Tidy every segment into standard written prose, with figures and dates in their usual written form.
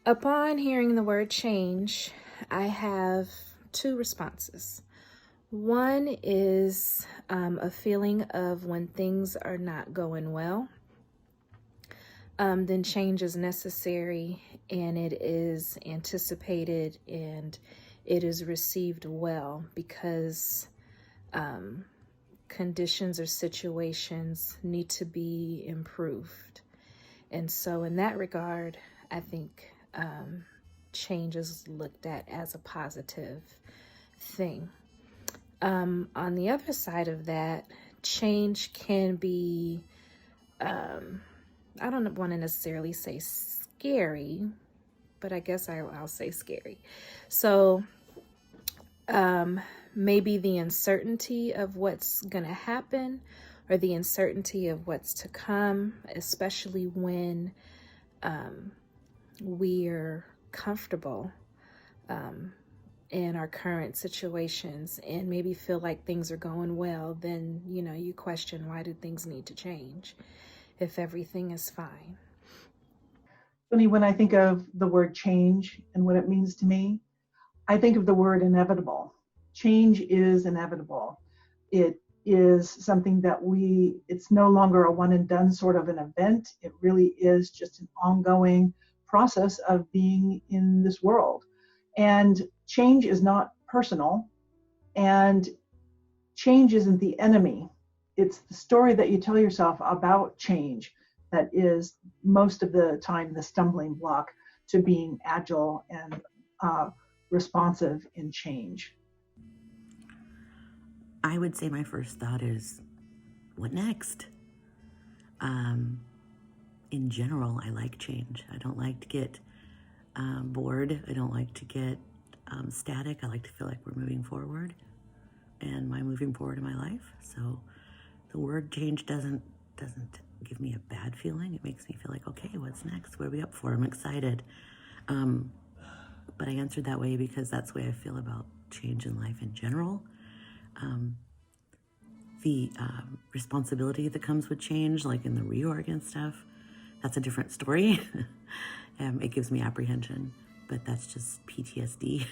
Upon hearing the word change, I have two responses. One is a feeling of when things are not going well, then change is necessary and it is anticipated and it is received well because conditions or situations need to be improved. And so in that regard, I think change is looked at as a positive thing. On the other side of that, change can be, I don't want to necessarily say scary, but I guess I'll say scary. So maybe the uncertainty of what's going to happen or the uncertainty of what's to come, especially when we're comfortable in our current situations and maybe feel like things are going well, then, you question, why do things need to change if everything is fine? Toni, when I think of the word change and what it means to me, I think of the word inevitable. Change is inevitable. It is something that it's no longer a one and done sort of an event. It really is just an ongoing process of being in this world. And change is not personal, and change isn't the enemy. It's the story that you tell yourself about change that is most of the time the stumbling block to being agile and responsive in change. I would say my first thought is, what next? In general, I like change. I don't like to get bored. I don't like to get static. I like to feel like we're moving forward. And I'm moving forward in my life. So the word change doesn't give me a bad feeling. It makes me feel like, okay, what's next? What are we up for? I'm excited. But I answered that way because that's the way I feel about change in life in general. The responsibility that comes with change, like in the reorg and stuff, that's a different story. It gives me apprehension, but that's just PTSD.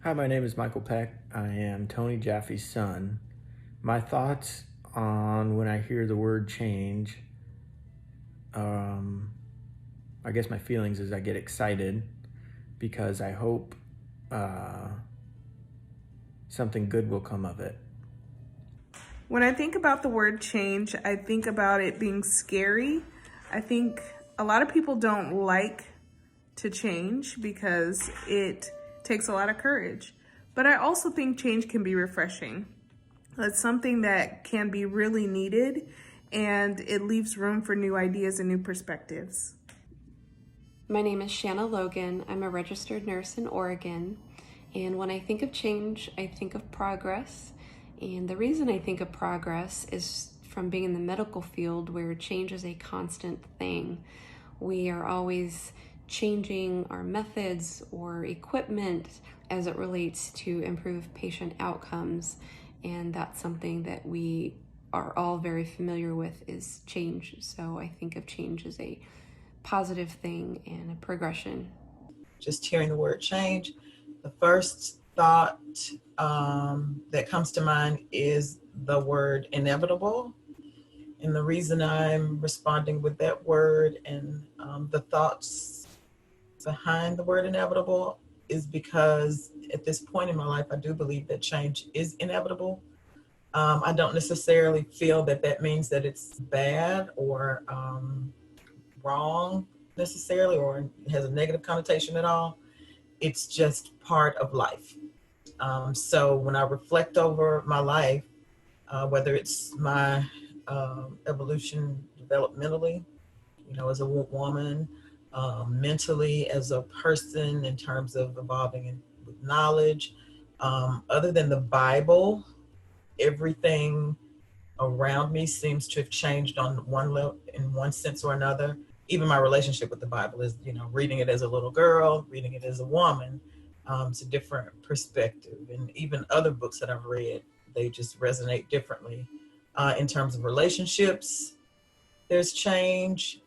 Hi, my name is Michael Peck. I am Toni Jaffe's son. My thoughts on when I hear the word change, I guess my feelings is I get excited because I hope something good will come of it. When I think about the word change, I think about it being scary. I think a lot of people don't like to change because it takes a lot of courage. But I also think change can be refreshing. It's something that can be really needed, and it leaves room for new ideas and new perspectives. My name is Shanna Logan. I'm a registered nurse in Oregon. And when I think of change, I think of progress. And the reason I think of progress is from being in the medical field where change is a constant thing. We are always changing our methods or equipment as it relates to improve patient outcomes. And that's something that we are all very familiar with is change. So I think of change as a positive thing and a progression. Just hearing the word change, the first thought that comes to mind is the word inevitable. And the reason I'm responding with that word and the thoughts behind the word inevitable is because at this point in my life, I do believe that change is inevitable. I don't necessarily feel that means that it's bad or wrong necessarily, or has a negative connotation at all. It's just part of life. So when I reflect over my life, whether it's my evolution developmentally, as a woman, mentally as a person in terms of evolving with knowledge, other than the Bible, everything around me seems to have changed on one level, in one sense or another. Even my relationship with the Bible is, reading it as a little girl, reading it as a woman, it's a different perspective. And even other books that I've read, they just resonate differently. In terms of relationships, there's change.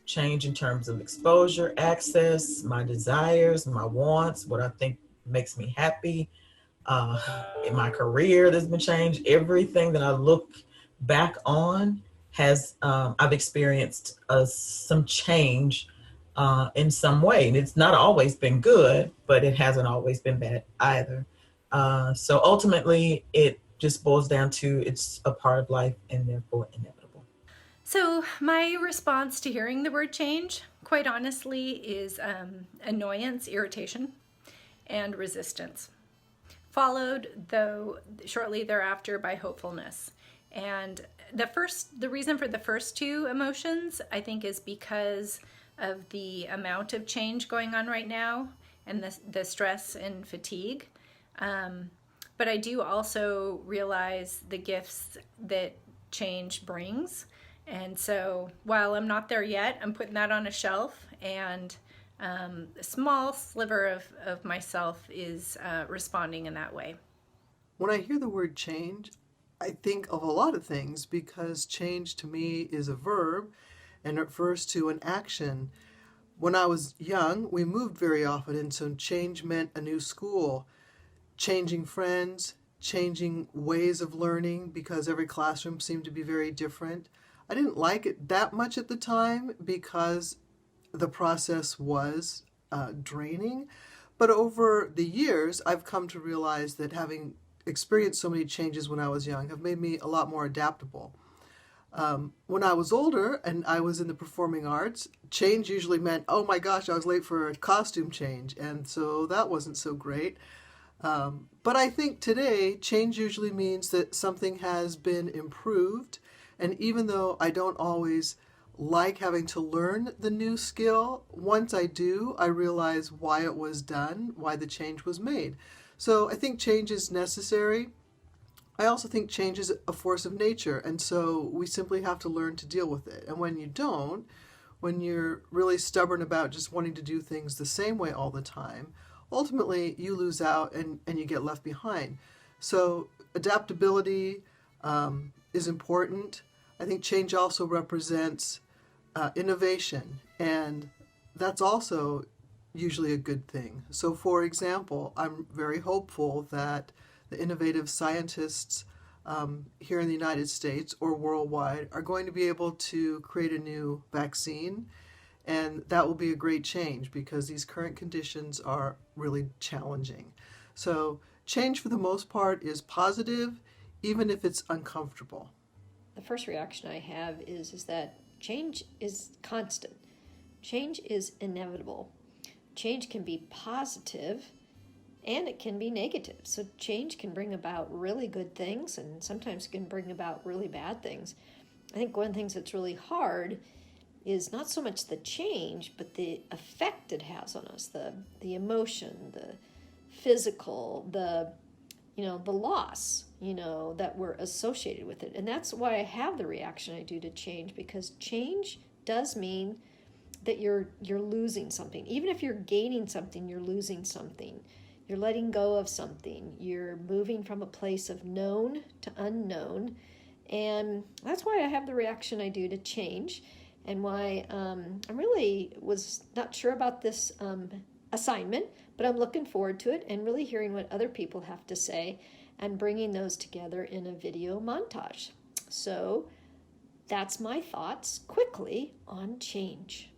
change in terms of exposure, access, my desires, my wants, what I think makes me happy. In my career, there's been change. Everything that I look back on has, I've experienced some change in some way. And it's not always been good, but it hasn't always been bad either. So ultimately, it just boils down to it's a part of life and therefore inevitable. So my response to hearing the word change, quite honestly, is annoyance, irritation, and resistance, followed though shortly thereafter by hopefulness. And the reason for the first two emotions, I think, is because of the amount of change going on right now and the stress and fatigue. But I do also realize the gifts that change brings. And so while I'm not there yet, I'm putting that on a shelf, and a small sliver of myself is responding in that way. When I hear the word change, I think of a lot of things, because change to me is a verb and it refers to an action. When I was young, we moved very often, and so change meant a new school, changing friends, changing ways of learning, because every classroom seemed to be very different. I didn't like it that much at the time because the process was draining. But over the years, I've come to realize that having experienced so many changes when I was young have made me a lot more adaptable. When I was older and I was in the performing arts, change usually meant, oh my gosh, I was late for a costume change. And so that wasn't so great. But I think today, change usually means that something has been improved. And even though I don't always like having to learn the new skill, once I do, I realize why it was done, why the change was made. So I think change is necessary. I also think change is a force of nature, and so we simply have to learn to deal with it. And when you don't, when you're really stubborn about just wanting to do things the same way all the time, ultimately you lose out and you get left behind. So adaptability is important. I think change also represents innovation, and that's also usually a good thing. So for example, I'm very hopeful that the innovative scientists here in the United States or worldwide are going to be able to create a new vaccine, and that will be a great change because these current conditions are really challenging. So change for the most part is positive, even if it's uncomfortable. The first reaction I have is that change is constant. Change is inevitable. Change can be positive and it can be negative. So change can bring about really good things and sometimes can bring about really bad things. I think one of the things that's really hard is not so much the change, but the effect it has on us, the emotion, the physical, the loss, that we're associated with it. And that's why I have the reaction I do to change, because change does mean that you're losing something. Even if you're gaining something, you're losing something. You're letting go of something. You're moving from a place of known to unknown. And that's why I have the reaction I do to change, and why I really was not sure about this assignment, but I'm looking forward to it and really hearing what other people have to say and bringing those together in a video montage. So that's my thoughts quickly on change.